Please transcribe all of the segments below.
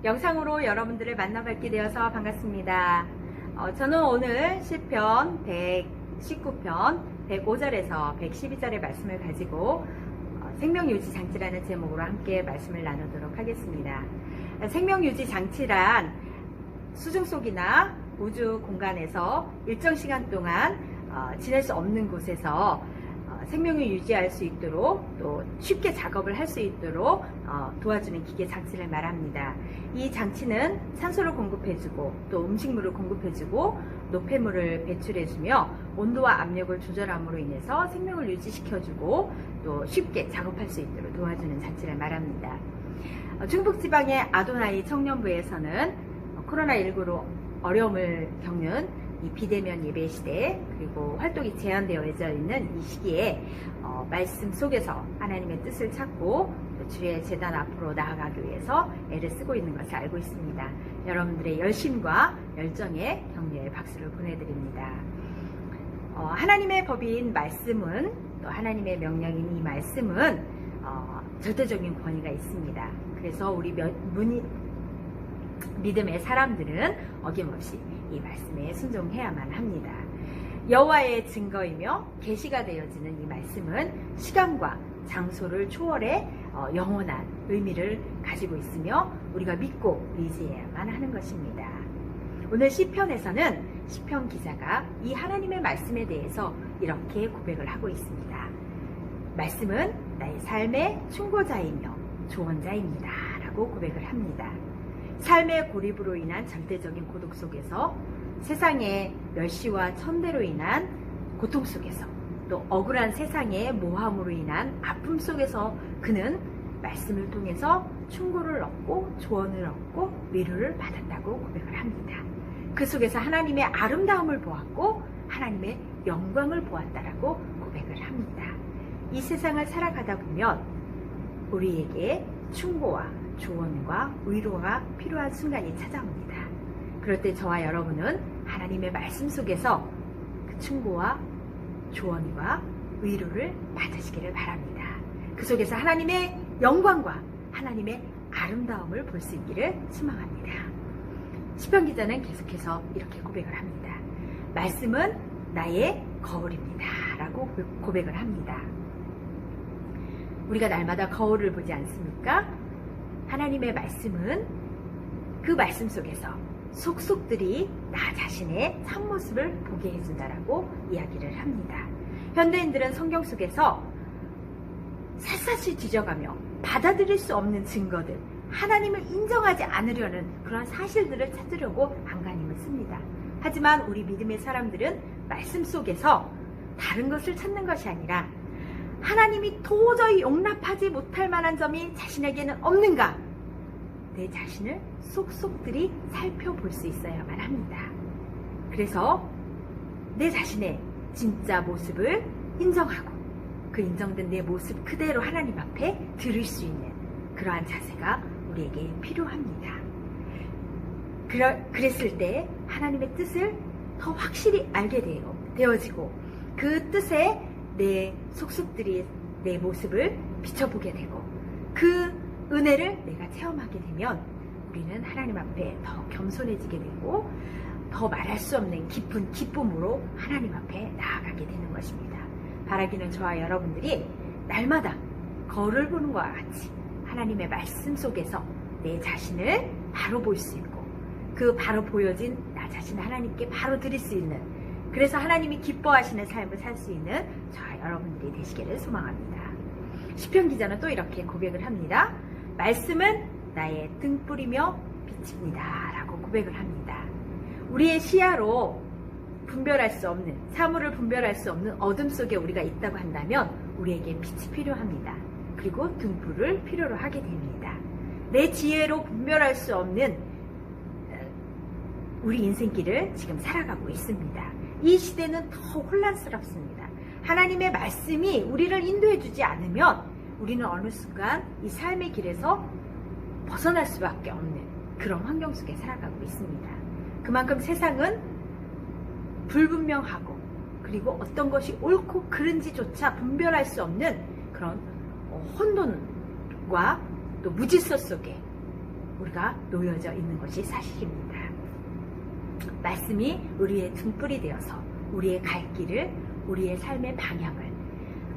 영상으로 여러분들을 만나뵙게 되어서 반갑습니다. 저는 오늘 시편 119편 105절에서 112절의 말씀을 가지고 생명유지장치라는 제목으로 함께 말씀을 나누도록 하겠습니다. 생명유지장치란 수중 속이나 우주 공간에서 일정 시간 동안 지낼 수 없는 곳에서 생명을 유지할 수 있도록 또 쉽게 작업을 할 수 있도록 도와주는 기계 장치를 말합니다. 이 장치는 산소를 공급해주고 또 음식물을 공급해주고 노폐물을 배출해주며 온도와 압력을 조절함으로 인해서 생명을 유지시켜주고 또 쉽게 작업할 수 있도록 도와주는 장치를 말합니다. 중북지방의 아도나이 청년부에서는 코로나19로 어려움을 겪는 이 비대면 예배 시대 그리고 활동이 제한되어져 있는 이 시기에 말씀 속에서 하나님의 뜻을 찾고 주의 제단 앞으로 나아가기 위해서 애를 쓰고 있는 것을 알고 있습니다. 여러분들의 열심과 열정에 격려의 박수를 보내드립니다. 하나님의 법인 말씀은 또 하나님의 명령인 이 말씀은 절대적인 권위가 있습니다. 그래서 우리 믿음의 사람들은 어김없이 이 말씀에 순종해야만 합니다. 여호와의 증거이며 계시가 되어지는 이 말씀은 시간과 장소를 초월해 영원한 의미를 가지고 있으며 우리가 믿고 의지해야만 하는 것입니다. 오늘 시편에서는 시편 기자가 이 하나님의 말씀에 대해서 이렇게 고백을 하고 있습니다. 말씀은 나의 삶의 충고자이며 조언자입니다 라고 고백을 합니다. 삶의 고립으로 인한 절대적인 고독 속에서 세상의 멸시와 천대로 인한 고통 속에서 또 억울한 세상의 모함으로 인한 아픔 속에서 그는 말씀을 통해서 충고를 얻고 조언을 얻고 위로를 받았다고 고백을 합니다. 그 속에서 하나님의 아름다움을 보았고 하나님의 영광을 보았다라고 고백을 합니다. 이 세상을 살아가다 보면 우리에게 충고와 조언과 위로가 필요한 순간이 찾아옵니다. 그럴 때 저와 여러분은 하나님의 말씀 속에서 그 충고와 조언과 위로를 받으시기를 바랍니다. 그 속에서 하나님의 영광과 하나님의 아름다움을 볼 수 있기를 소망합니다. 시편 기자는 계속해서 이렇게 고백을 합니다. 말씀은 나의 거울입니다 라고 고백을 합니다. 우리가 날마다 거울을 보지 않습니까? 하나님의 말씀은 그 말씀 속에서 속속들이 나 자신의 참모습을 보게 해준다라고 이야기를 합니다. 현대인들은 성경 속에서 샅샅이 뒤져가며 받아들일 수 없는 증거들, 하나님을 인정하지 않으려는 그런 사실들을 찾으려고 안간힘을 씁니다. 하지만 우리 믿음의 사람들은 말씀 속에서 다른 것을 찾는 것이 아니라 하나님이 도저히 용납하지 못할 만한 점이 자신에게는 없는가? 내 자신을 속속들이 살펴볼 수 있어야만 합니다. 그래서 내 자신의 진짜 모습을 인정하고 그 인정된 내 모습 그대로 하나님 앞에 드릴 수 있는 그러한 자세가 우리에게 필요합니다. 그랬을 때 하나님의 뜻을 더 확실히 알게 되어지고 그 뜻에 내 속속들이 내 모습을 비춰보게 되고 그 은혜를 내가 체험하게 되면 우리는 하나님 앞에 더 겸손해지게 되고 더 말할 수 없는 깊은 기쁨으로 하나님 앞에 나아가게 되는 것입니다. 바라기는 저와 여러분들이 날마다 거울을 보는 것과 같이 하나님의 말씀 속에서 내 자신을 바로 볼 수 있고 그 바로 보여진 나 자신을 하나님께 바로 드릴 수 있는 그래서 하나님이 기뻐하시는 삶을 살 수 있는 저와 여러분들이 되시기를 소망합니다. 시편 기자는 또 이렇게 고백을 합니다. 말씀은 나의 등불이며 빛입니다 라고 고백을 합니다. 우리의 시야로 분별할 수 없는 사물을 분별할 수 없는 어둠 속에 우리가 있다고 한다면 우리에게 빛이 필요합니다. 그리고 등불을 필요로 하게 됩니다. 내 지혜로 분별할 수 없는 우리 인생길을 지금 살아가고 있습니다. 이 시대는 더 혼란스럽습니다. 하나님의 말씀이 우리를 인도해 주지 않으면 우리는 어느 순간 이 삶의 길에서 벗어날 수밖에 없는 그런 환경 속에 살아가고 있습니다. 그만큼 세상은 불분명하고 그리고 어떤 것이 옳고 그른지조차 분별할 수 없는 그런 혼돈과 또 무질서 속에 우리가 놓여져 있는 것이 사실입니다. 말씀이 우리의 등불이 되어서 우리의 갈 길을, 우리의 삶의 방향을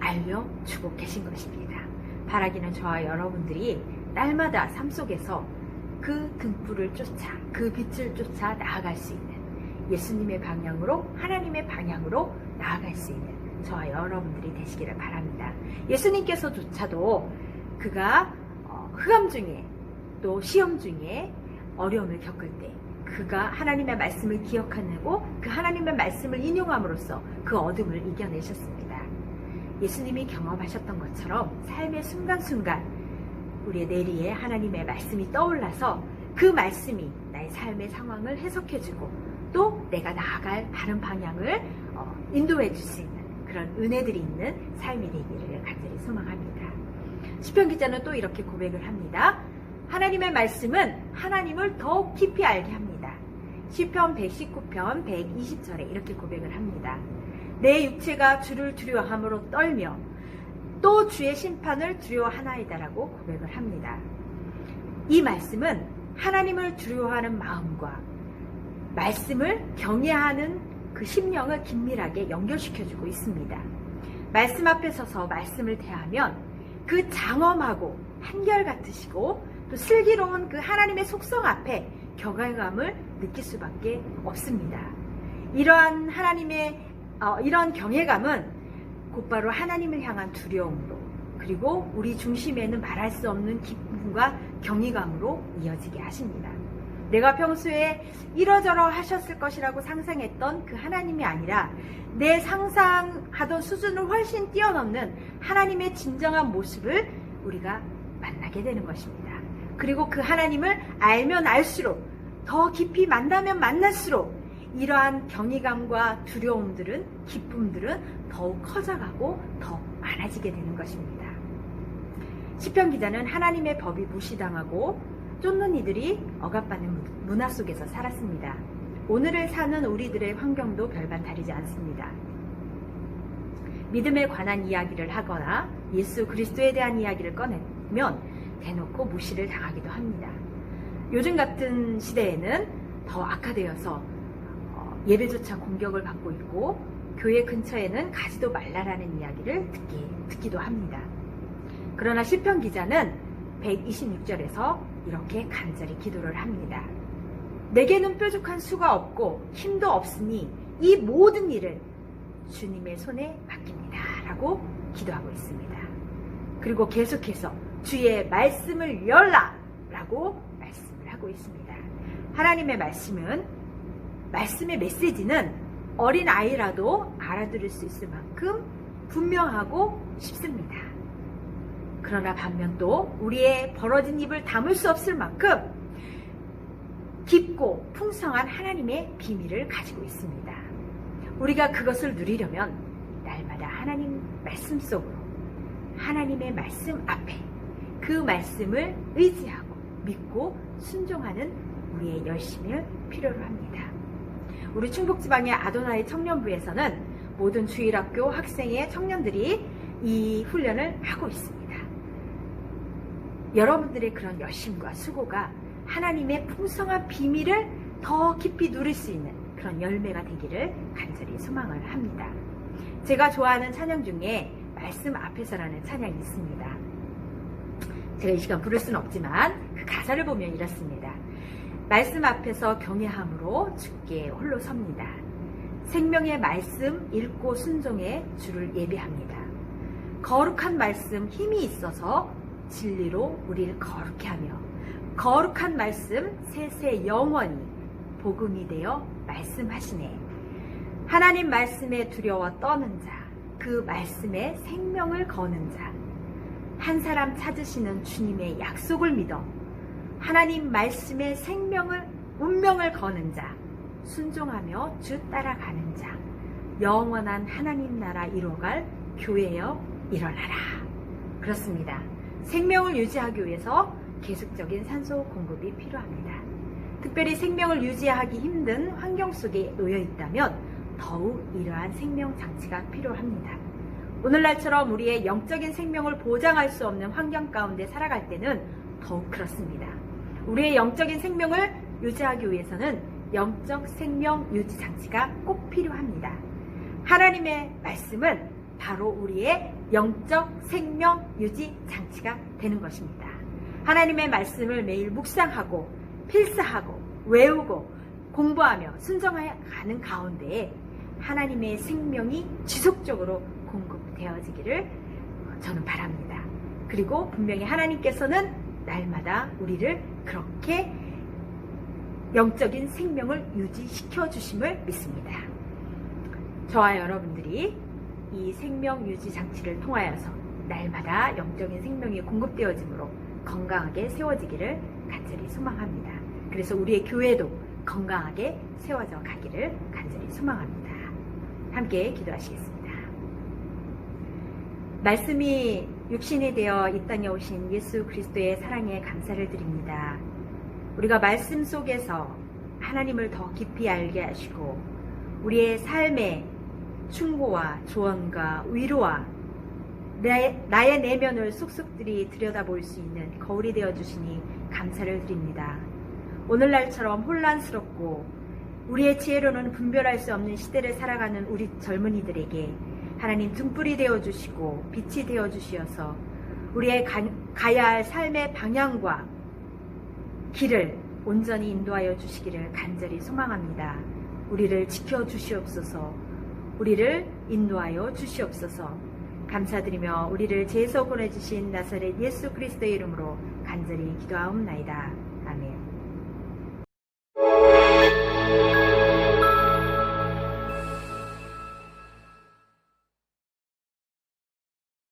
알려주고 계신 것입니다. 바라기는 저와 여러분들이 날마다 삶 속에서 그 등불을 쫓아, 그 빛을 쫓아 나아갈 수 있는 예수님의 방향으로, 하나님의 방향으로 나아갈 수 있는 저와 여러분들이 되시기를 바랍니다. 예수님께서조차도 그가 흑암 중에 또 시험 중에 어려움을 겪을 때 그가 하나님의 말씀을 기억하고 그 하나님의 말씀을 인용함으로써 그 어둠을 이겨내셨습니다. 예수님이 경험하셨던 것처럼 삶의 순간순간 우리의 내리에 하나님의 말씀이 떠올라서 그 말씀이 나의 삶의 상황을 해석해주고 또 내가 나아갈 바른 방향을 인도해 줄 수 있는 그런 은혜들이 있는 삶이 되기를 간절히 소망합니다. 시편 기자는 또 이렇게 고백을 합니다. 하나님의 말씀은 하나님을 더욱 깊이 알게 합니다. 시편 119편 120절에 이렇게 고백을 합니다. 내 육체가 주를 두려워함으로 떨며 또 주의 심판을 두려워하나이다라고 고백을 합니다. 이 말씀은 하나님을 두려워하는 마음과 말씀을 경외하는 그 심령을 긴밀하게 연결시켜주고 있습니다. 말씀 앞에 서서 말씀을 대하면 그 장엄하고 한결같으시고 또 슬기로운 그 하나님의 속성 앞에 경외감을 느낄 수밖에 없습니다. 이러한 하나님의 이런 경외감은 곧바로 하나님을 향한 두려움으로 그리고 우리 중심에는 말할 수 없는 기쁨과 경외감으로 이어지게 하십니다. 내가 평소에 이러저러 하셨을 것이라고 상상했던 그 하나님이 아니라 내 상상하던 수준을 훨씬 뛰어넘는 하나님의 진정한 모습을 우리가 만나게 되는 것입니다. 그리고 그 하나님을 알면 알수록 더 깊이 만나면 만날수록 이러한 경외감과 두려움들은 기쁨들은 더욱 커져가고 더 많아지게 되는 것입니다. 시편 기자는 하나님의 법이 무시당하고 쫓는 이들이 억압받는 문화 속에서 살았습니다. 오늘을 사는 우리들의 환경도 별반 다르지 않습니다. 믿음에 관한 이야기를 하거나 예수 그리스도에 대한 이야기를 꺼내면 대놓고 무시를 당하기도 합니다. 요즘 같은 시대에는 더 악화되어서 예배조차 공격을 받고 있고 교회 근처에는 가지도 말라라는 이야기를 듣기도 합니다. 그러나 시편 기자는 126절에서 이렇게 간절히 기도를 합니다. 내게는 뾰족한 수가 없고 힘도 없으니 이 모든 일을 주님의 손에 맡깁니다 라고 기도하고 있습니다. 그리고 계속해서 주의 말씀을 열라 라고 말씀을 하고 있습니다. 하나님의 말씀의 메시지는 어린 아이라도 알아들을 수 있을 만큼 분명하고 쉽습니다. 그러나 반면 또 우리의 벌어진 입을 담을 수 없을 만큼 깊고 풍성한 하나님의 비밀을 가지고 있습니다. 우리가 그것을 누리려면 날마다 하나님 말씀 속으로 하나님의 말씀 앞에 그 말씀을 의지하고 믿고 순종하는 우리의 열심을 필요로 합니다. 우리 충북지방의 아도나이 청년부에서는 모든 주일학교 학생의 청년들이 이 훈련을 하고 있습니다. 여러분들의 그런 열심과 수고가 하나님의 풍성한 비밀을 더 깊이 누릴 수 있는 그런 열매가 되기를 간절히 소망을 합니다. 제가 좋아하는 찬양 중에 말씀 앞에서라는 찬양이 있습니다. 제가 이 시간 부를 수는 없지만 그 가사를 보면 이렇습니다. 말씀 앞에서 경외함으로 주께 홀로 섭니다. 생명의 말씀 읽고 순종해 주를 예배합니다. 거룩한 말씀 힘이 있어서 진리로 우리를 거룩해 하며 거룩한 말씀 세세 영원히 복음이 되어 말씀하시네. 하나님 말씀에 두려워 떠는 자, 그 말씀에 생명을 거는 자, 한 사람 찾으시는 주님의 약속을 믿어 하나님 말씀에 운명을 거는 자, 순종하며 주 따라가는 자, 영원한 하나님 나라 이뤄갈 교회여 일어나라. 그렇습니다. 생명을 유지하기 위해서 계속적인 산소 공급이 필요합니다. 특별히 생명을 유지하기 힘든 환경 속에 놓여 있다면 더욱 이러한 생명 장치가 필요합니다. 오늘날처럼 우리의 영적인 생명을 보장할 수 없는 환경 가운데 살아갈 때는 더욱 그렇습니다. 우리의 영적인 생명을 유지하기 위해서는 영적 생명 유지 장치가 꼭 필요합니다. 하나님의 말씀은 바로 우리의 영적 생명 유지 장치가 되는 것입니다. 하나님의 말씀을 매일 묵상하고 필사하고 외우고 공부하며 순종하는 가운데에 하나님의 생명이 지속적으로 공급되어지기를 저는 바랍니다. 그리고 분명히 하나님께서는 날마다 우리를 그렇게 영적인 생명을 유지시켜 주심을 믿습니다. 저와 여러분들이 이 생명 유지 장치를 통하여서 날마다 영적인 생명이 공급되어지므로 건강하게 세워지기를 간절히 소망합니다. 그래서 우리의 교회도 건강하게 세워져 가기를 간절히 소망합니다. 함께 기도하시겠습니다. 말씀이 육신이 되어 이 땅에 오신 예수 그리스도의 사랑에 감사를 드립니다. 우리가 말씀 속에서 하나님을 더 깊이 알게 하시고 우리의 삶의 충고와 조언과 위로와 나의 내면을 속속들이 들여다볼 수 있는 거울이 되어주시니 감사를 드립니다. 오늘날처럼 혼란스럽고 우리의 지혜로는 분별할 수 없는 시대를 살아가는 우리 젊은이들에게 하나님 등불이 되어주시고 빛이 되어주시어서 우리의 가야 할 삶의 방향과 길을 온전히 인도하여 주시기를 간절히 소망합니다. 우리를 지켜주시옵소서, 우리를 인도하여 주시옵소서. 감사드리며 우리를 죄에서 보내주신 나사렛 예수 그리스도의 이름으로 간절히 기도하옵나이다.